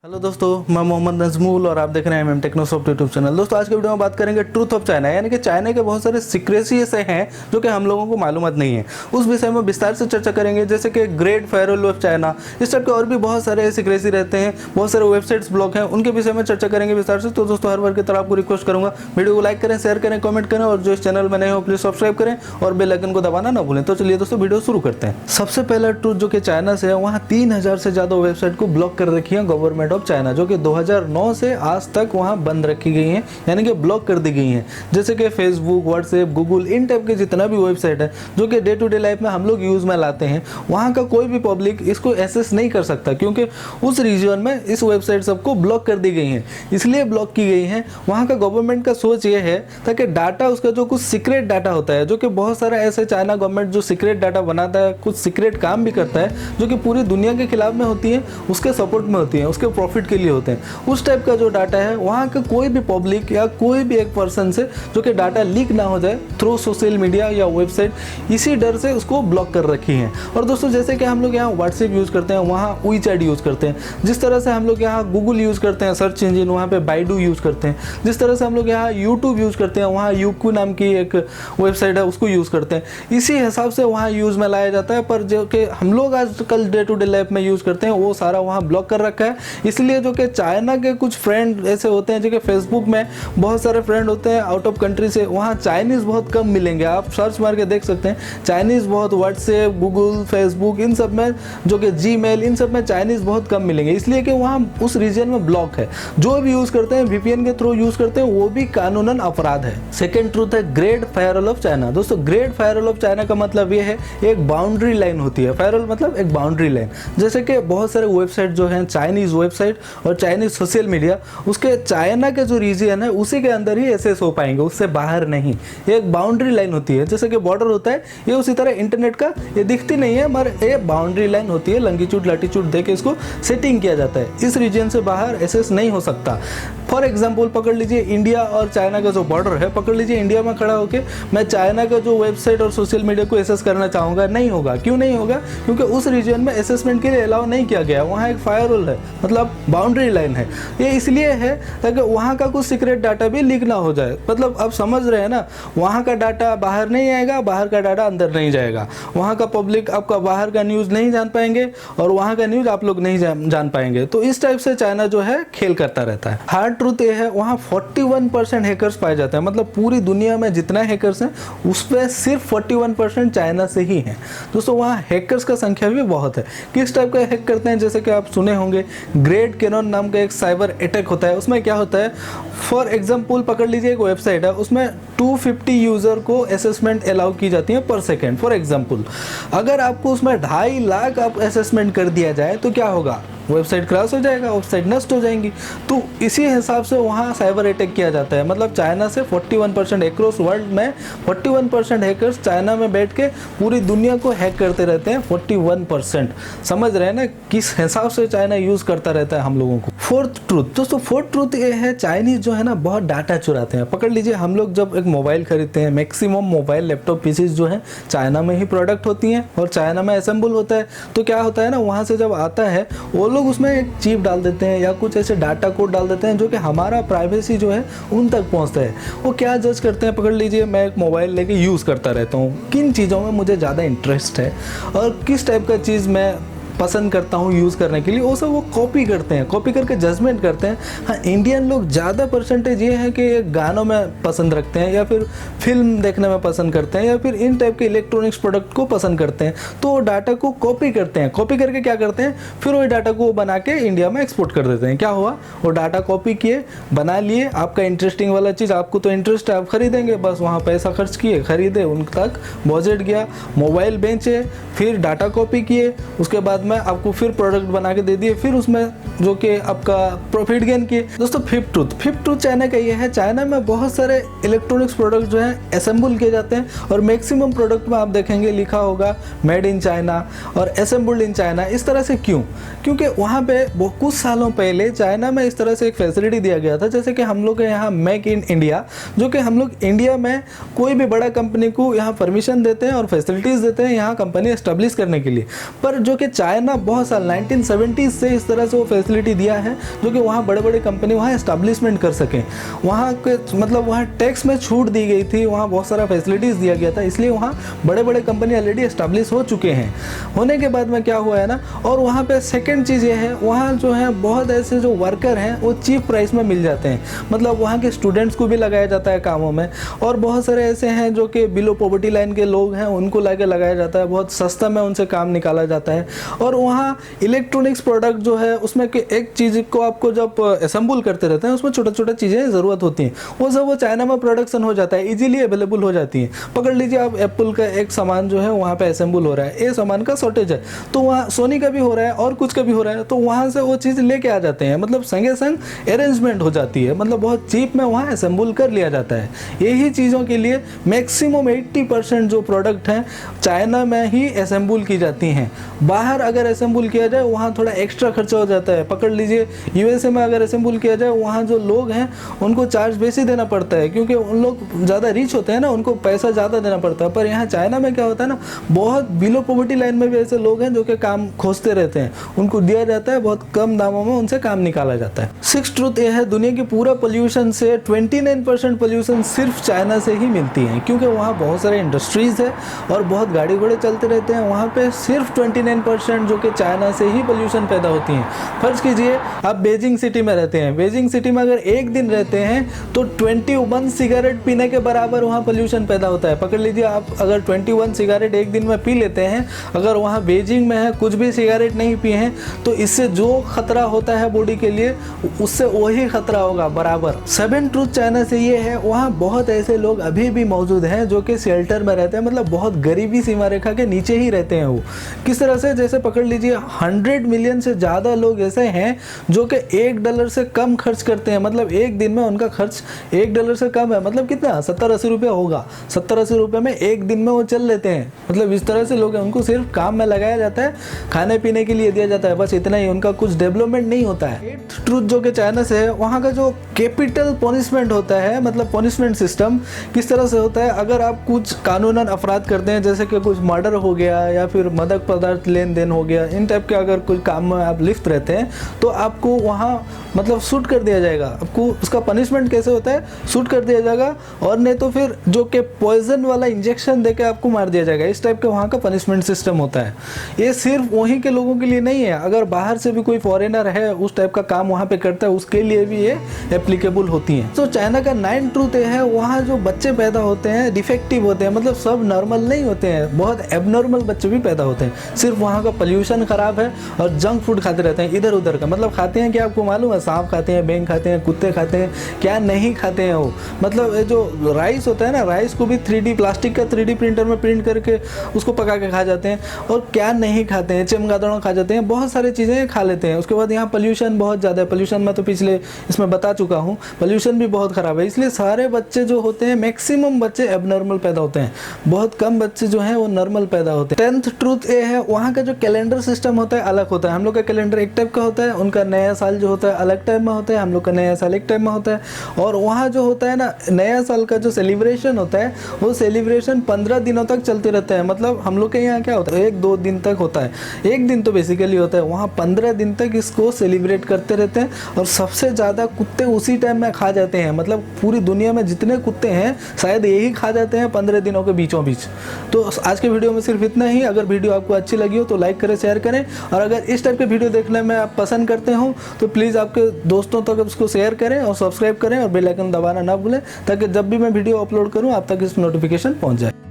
Hello दोस्तों, मैं मोहम्मद नजमुल और आप देख रहे हैं एमएम टेक्नोसॉफ्ट यूट्यूब चैनल। दोस्तों आज के वीडियो में बात करेंगे ट्रूथ ऑफ चाइना, यानी कि चाइना के बहुत सारे सीक्रेसी ऐसे हैं जो कि हम लोगों को मालूमात नहीं है। उस विषय में विस्तार से चर्चा करेंगे, जैसे कि ग्रेट फायरवॉल ऑफ चाइना, इस टाइप के और भी बहुत सारे सीक्रेसी रहते हैं, बहुत सारे वेबसाइट्स ब्लॉक हैं, उनके विषय में चर्चा करेंगे विस्तार से। तो दोस्तों हर बार की तरह आपको रिक्वेस्ट करूंगा, वीडियो को लाइक करें, शेयर करें, कमेंट करें और जो इस चैनल में नए हो प्लीज सब्सक्राइब करें और बेल आइकन को दबाना ना भूलें। तो चलिए दोस्तों वीडियो शुरू करते हैं। सबसे पहला ट्रूथ जो कि चाइना से है, वहाँ 3000 से ज़्यादा वेबसाइट को ब्लॉक कर रखी है गवर्नमेंट ऑफ चाइना, जो कि 2009 से आज तक वहां बंद रखी गई हैं, यानी कि ब्लॉक कर दी गई हैं। जैसे कि फेसबुक, व्हाट्सएप, गूगल, इन टाइप के जितना भी वेबसाइट है जो कि डे टू डे लाइफ में हम लोग यूज़ में लाते हैं, वहां का कोई भी पब्लिक इसको एक्सेस नहीं कर सकता, क्योंकि उस रीजन में इस वेबसाइट सबको ब्लॉक कर दी गई हैं। इसलिए ब्लॉक की गई हैं। वहाँ का गवर्नमेंट का सोच ये है ताकि डाटा, उसका जो कुछ सीक्रेट डाटा होता है, जो कि बहुत सारा ऐसे चाइना गवर्नमेंट जो सीक्रेट डाटा बनाता है, कुछ सीक्रेट काम भी करता है जो कि पूरी दुनिया के खिलाफ में होती है, उसके सपोर्ट में होती है, उसके प्रॉफिट के लिए होते हैं। उस टाइप का जो डाटा है, वहाँ का कोई भी पब्लिक या कोई भी एक पर्सन से जो कि डाटा लीक ना हो जाए थ्रू सोशल मीडिया या वेबसाइट, इसी डर से उसको ब्लॉक कर रखी है। और दोस्तों जैसे कि हम लोग यहाँ व्हाट्सएप यूज़ करते हैं, वहाँ वीचैट यूज़ करते हैं, जिस तरह से हम लोग यहाँ गूगल यूज़ करते हैं सर्च इंजिन, वहाँ पे बाइडू यूज़ करते हैं, जिस तरह से हम लोग यहाँ यूट्यूब यूज़ करते हैं, वहाँ यूक्यू नाम की एक वेबसाइट है उसको यूज़ करते हैं, इसी हिसाब से वहाँ यूज़ में लाया जाता है। पर जो कि हम लोग आजकल डे टू डे लाइफ में यूज़ करते हैं, वो सारा वहाँ ब्लॉक कर रखा है। इसलिए जो कि चाइना के कुछ फ्रेंड ऐसे होते हैं जो कि फेसबुक में बहुत सारे फ्रेंड होते हैं आउट ऑफ कंट्री से, वहाँ चाइनीज़ बहुत कम मिलेंगे। आप सर्च मार के देख सकते हैं, चाइनीज़ बहुत व्हाट्सएप, गूगल, फेसबुक, इन सब में, जो कि जीमेल, इन सब में चाइनीज़ बहुत कम मिलेंगे, इसलिए कि वहाँ उस रीजन में ब्लॉक है। जो भी यूज़ करते हैं वीपीएन के थ्रू यूज़ करते हैं, वो भी कानूनन अपराध है। सेकेंड ट्रूथ है ग्रेट फायरवॉल ऑफ चाइना। दोस्तों ग्रेट फायरवॉल ऑफ चाइना का मतलब ये है, एक बाउंड्री लाइन होती है। फायरवॉल मतलब एक बाउंड्री लाइन। जैसे कि बहुत सारे वेबसाइट जो हैं, चाइनीज़ वेबसाइट और चाइनीज़ सोशल मीडिया, उसके चाइना के जो रीजन है उसी के अंदर ही एक्सेस हो पाएंगे, उससे बाहर नहीं। एक बाउंड्री लाइन होती है, जैसे कि बॉर्डर होता है, ये उसी तरह इंटरनेट का ये दिखती नहीं है, मगर ये बाउंड्री लाइन होती है, लंगीट्यूड लैटीट्यूड दे के इसको सेटिंग किया जाता है। इस रीजन से बाहर एक्सेस नहीं हो सकता। फॉर एग्जाम्पल पकड़ लीजिए इंडिया और चाइना का जो बॉर्डर है, पकड़ लीजिए इंडिया में खड़ा होकर मैं चाइना का जो वेबसाइट और सोशल मीडिया को एक्सेस करना चाहूँगा, नहीं होगा। क्यों नहीं होगा? क्योंकि उस रीजन में असेसमेंट के लिए अलाउ नहीं किया गया, वहाँ एक फायरवॉल है, मतलब बाउंड्री लाइन है। ये इसलिए है ताकि वहाँ का कुछ सीक्रेट डाटा भी लीक ना हो जाए। मतलब आप समझ रहे हैं ना, वहाँ का डाटा बाहर नहीं आएगा, बाहर का डाटा अंदर नहीं जाएगा, वहाँ का पब्लिक आपका बाहर का न्यूज़ नहीं जान पाएंगे और वहाँ का न्यूज़ आप लोग नहीं जान पाएंगे। तो इस टाइप से चाइना जो है खेल करता रहता है। हार्ड ट्रूथ ये है, वहाँ 41% हैकर्स पाए जाते हैं, मतलब पूरी दुनिया में जितना हैकर्स हैं उसमें सिर्फ 41% चाइना से ही हैं। दोस्तों वहाँ हैकर्स का संख्या भी बहुत है। किस टाइप का हैक करते हैं? जैसे कि आप सुने होंगे ग्रेट कैनन नाम का एक साइबर अटैक होता है। उसमें क्या होता है, फॉर एग्जाम्पल पकड़ लीजिए एक वेबसाइट है, उसमें 250 यूज़र को असेसमेंट अलाउ की जाती है पर सेकेंड। फॉर एग्जाम्पल अगर आपको उसमें 2.5 लाख आप असेसमेंट कर दिया जाए तो क्या होगा? वेबसाइट क्रैश हो जाएगा, वेबसाइट नष्ट हो जाएंगी। तो इसी हिसाब से वहाँ साइबर अटैक किया जाता है। मतलब चाइना से 41% एक्रॉस वर्ल्ड में 41% हैकर्स चाइना में बैठ के पूरी दुनिया को हैक करते रहते हैं। 41%, समझ रहे हैं ना किस हिसाब से चाइना यूज़ करता रहता है हम लोगों को। फोर्थ ट्रूथ दोस्तों, फोर्थ ट्रूथ ये है, चाइनीज़ जो है ना बहुत डाटा चुराते हैं। पकड़ लीजिए हम लोग जब एक मोबाइल खरीदते हैं, मैक्सिमम मोबाइल लैपटॉप पीसीज जो है चाइना में ही प्रोडक्ट होती हैं और चाइना में असेंबल होता है। तो क्या होता है ना, वहाँ से जब आता है वो लोग उसमें एक चिप डाल देते हैं या कुछ ऐसे डाटा कोड डाल देते हैं जो कि हमारा प्राइवेसी जो है उन तक पहुंचता है। वो क्या जज करते हैं, पकड़ लीजिए मैं एक मोबाइल लेके यूज़ करता रहता हूँ, किन चीज़ों में मुझे ज़्यादा इंटरेस्ट है और किस टाइप का चीज़ मैं पसंद करता हूँ यूज़ करने के लिए, वो सब वो कॉपी करते हैं, कॉपी करके जजमेंट करते हैं। हाँ, इंडियन लोग ज़्यादा परसेंटेज ये है कि गानों में पसंद रखते हैं या फिर फिल्म देखने में पसंद करते हैं या फिर इन टाइप के इलेक्ट्रॉनिक्स प्रोडक्ट को पसंद करते हैं। तो वो डाटा को कॉपी करते हैं, कॉपी करके क्या करते हैं, फिर वही डाटा को बना के इंडिया में एक्सपोर्ट कर देते हैं। क्या हुआ, वो डाटा कॉपी किए, बना लिए, आपका इंटरेस्टिंग वाला चीज़, आपको तो इंटरेस्ट है, आप खरीदेंगे, बस वहाँ पैसा खर्च किए, खरीदे, उन तक बजट गया, मोबाइल बेचे, फिर डाटा कॉपी किए, उसके बाद में आपको फिर प्रोडक्ट बना के दे दिए, फिर उसमें जो कि आपका प्रॉफिट गेन किए। दोस्तों फिफ्थ ट्रूथ चाइना का ये है, चाइना में बहुत सारे इलेक्ट्रॉनिक्स प्रोडक्ट जो हैं असेंबल किए जाते हैं और मैक्सिमम प्रोडक्ट में आप देखेंगे लिखा होगा मेड इन चाइना और असेंबल्ड इन चाइना। इस तरह से क्यों? क्योंकि वहाँ पे कुछ सालों पहले चाइना में इस तरह से एक फैसिलिटी दिया गया था, जैसे कि हम लोग के यहाँ मेक इन इंडिया, जो कि हम लोग इंडिया में कोई भी बड़ा कंपनी को यहाँ परमिशन देते हैं और फैसिलिटीज़ देते हैं यहाँ कंपनी एस्टेब्लिश करने के लिए। पर जो कि चाइना चाइना बहुत साल 1970 से इस तरह से वो फैसिलिटी दिया है जो कि वहाँ बड़े बड़े कंपनी वहाँ एस्टेब्लिशमेंट कर सकें। वहाँ के मतलब वहाँ टैक्स में छूट दी गई थी, वहाँ बहुत सारा फैसिलिटीज़ दिया गया था, इसलिए वहाँ बड़े बड़े कंपनी ऑलरेडी एस्टेब्लिश हो चुके हैं। होने के बाद में क्या हुआ है ना, और वहाँ पे सेकंड चीज़ ये है, वहाँ जो है बहुत ऐसे जो वर्कर हैं वो चीप प्राइस में मिल जाते हैं। मतलब वहाँ के स्टूडेंट्स को भी लगाया जाता है कामों में, और बहुत सारे ऐसे हैं जो कि बिलो पॉवर्टी लाइन के लोग हैं उनको लाके लगाया जाता है, बहुत सस्ता में उनसे काम निकाला जाता है। और वहाँ इलेक्ट्रॉनिक्स प्रोडक्ट जो है उसमें एक चीज़ को आपको जब असेंबल करते रहते हैं उसमें छोटा छोटा चीज़ें ज़रूरत होती हैं, वो सब वो चाइना में प्रोडक्शन हो जाता है, इजीली अवेलेबल हो जाती है। पकड़ लीजिए आप एप्पल का एक सामान जो है वहाँ पे असेंबल हो रहा है, ये सामान का शॉर्टेज है, तो वहाँ सोनी का भी हो रहा है और कुछ का भी हो रहा है, तो वहाँ से वो चीज़ लेके आ जाते हैं, मतलब संगे संग अरेंजमेंट हो जाती है, मतलब बहुत चीप में वहाँ असेंबल कर लिया जाता है। यही चीज़ों के लिए मैक्सिमम 80% जो प्रोडक्ट हैं चाइना में ही असेंबल की जाती हैं। बाहर अगर असेंबल किया जाए वहाँ थोड़ा एक्स्ट्रा खर्चा हो जाता है। पकड़ लीजिए यूएसए में अगर असेंबल किया जाए वहाँ जो लोग हैं उनको चार्ज बेसी देना पड़ता है, क्योंकि उन लोग ज़्यादा रिच होते हैं ना, उनको पैसा ज़्यादा देना पड़ता है। पर यहाँ चाइना में क्या होता है ना, बहुत बिलो पॉवर्टी लाइन में भी ऐसे लोग हैं जो कि काम खोजते रहते हैं, उनको दिया जाता है, बहुत कम दामों में उनसे काम निकाला जाता है। सिक्स्थ ट्रूथ ये है, दुनिया की पूरा पोल्यूशन से 29% पोल्यूशन सिर्फ चाइना से ही मिलती है, क्योंकि वहाँ बहुत सारे इंडस्ट्रीज़ है और बहुत गाड़ी घोड़े चलते रहते हैं। वहाँ पे सिर्फ 29% जो कि चाइना से ही पोल्यूशन पैदा होती है। फर्ज कीजिए आप बीजिंग सिटी में रहते हैं, बीजिंग सिटी में अगर एक दिन रहते हैं तो 21 सिगरेट पीने के बराबर वहाँ पोल्यूशन पैदा होता है। पकड़ लीजिए आप अगर 21 सिगरेट एक दिन में पी लेते हैं, अगर वहाँ बीजिंग में है कुछ भी सिगरेट नहीं पिए हैं, तो इससे जो खतरा होता है बॉडी के लिए उससे वही खतरा होगा बराबर। 7 ट्रूथ चाइना से ये है, वहाँ बहुत ऐसे लोग अभी भी मौजूद हैं जो कि शेल्टर में रहते हैं, मतलब बहुत गरीबी सीमा रेखा के नीचे ही रहते हैं। वो किस तरह से, जैसे पकड़ लीजिए 100 मिलियन से ज़्यादा लोग ऐसे हैं जो कि $1 से कम खर्च करते हैं, मतलब एक दिन में उनका खर्च $1 से कम है, मतलब कितना 70-80 रुपये होगा, 70-80 रुपये में एक दिन में वो चल लेते हैं। मतलब इस तरह से लोग हैं, उनको सिर्फ काम में लगाया जाता है, खाने पीने के लिए दिया जाता है, बस इतना ही, उनका कुछ डेवलपमेंट नहीं होता है। 8th ट्रूथ जो कि चाइना से है, वहाँ का जो कैपिटल पनिशमेंट होता है, मतलब पनिशमेंट सिस्टम किस तरह से होता है, अगर आप कुछ कानूनन अपराध करते हैं जैसे कि कुछ मर्डर हो गया या फिर मादक पदार्थ लेन देन हो गया, इन टाइप के अगर कोई काम में आप लिप्त रहते हैं तो आपको वहाँ मतलब शूट कर दिया जाएगा। आपको उसका पनिशमेंट कैसे होता है, शूट कर दिया जाएगा, और नहीं तो फिर जो कि पॉइजन वाला इंजेक्शन देके आपको मार दिया जाएगा। इस टाइप के वहाँ का पनिशमेंट सिस्टम होता है। ये सिर्फ वहीं के लोगों के लिए नहीं है, अगर बाहर से भी कोई फॉरेनर है उस टाइप का काम वहाँ पे करता है उसके लिए भी ये एप्लीकेबल होती हैं। तो चाइना का 9th ट्रूथ है, वहाँ जो बच्चे पैदा होते हैं डिफेक्टिव होते हैं, मतलब सब नॉर्मल नहीं होते हैं, बहुत एबनॉर्मल बच्चे भी पैदा होते हैं। सिर्फ वहाँ का पोल्यूशन खराब है और जंक फूड खाते रहते हैं इधर उधर का, मतलब खाते हैं कि आपको मालूम है, सांप खाते हैं, बेंग खाते हैं, कुत्ते खाते हैं, क्या नहीं खाते हैं वो। मतलब ये जो राइस होता है ना, राइस को भी 3D प्लास्टिक का 3D प्रिंटर में प्रिंट करके उसको पका के खा जाते हैं, और क्या नहीं खाते हैं, चमगादड़ खा जाते हैं, बहुत सारी चीज़ें खा लेते हैं। उसके बाद यहाँ पोल्यूशन बहुत ज़्यादा है, पोल्यूशन में तो पिछले इसमें बता चुका हूँ, पोल्यूशन भी बहुत ख़राब है, इसलिए सारे बच्चे जो होते हैं मैक्सिमम बच्चे एबनॉर्मल पैदा होते हैं, बहुत कम बच्चे जो हैं वो नॉर्मल पैदा होते हैं। 10th ट्रूथ ये है, वहाँ का जो कैलेंडर सिस्टम होता है अलग होता है। हम लोग का कैलेंडर एक टाइप का होता है, उनका नया साल जो होता है अलग टाइम में होता है, हम लोग का नया साल एक टाइम में होता है। और वहाँ जो होता है ना, नया साल का जो सेलिब्रेशन होता है वो सेलिब्रेशन 15 दिनों तक चलते रहता है। मतलब हम लोग के यहाँ क्या होता है, 1-2 दिन तक होता है, एक दिन तो बेसिकली होता है, वहाँ 15 दिन तक इसको सेलिब्रेट करते रहते हैं। और सबसे ज़्यादा कुत्ते उसी टाइम में खा जाते हैं, मतलब पूरी दुनिया में जितने कुत्ते हैं शायद यही खा जाते हैं 15 दिनों के बीचों बीच। तो आज के वीडियो में सिर्फ इतना ही। अगर वीडियो आपको अच्छी लगी हो तो लाइक करें, शेयर करें, और अगर इस टाइप के वीडियो देखने में आप पसंद करते हो तो प्लीज़ आपके दोस्तों तक उसको शेयर करें और सब्सक्राइब करें और बेल आइकन दबाना ना भूलें, ताकि जब भी मैं वीडियो अपलोड करूं आप तक इस नोटिफिकेशन पहुंच जाए।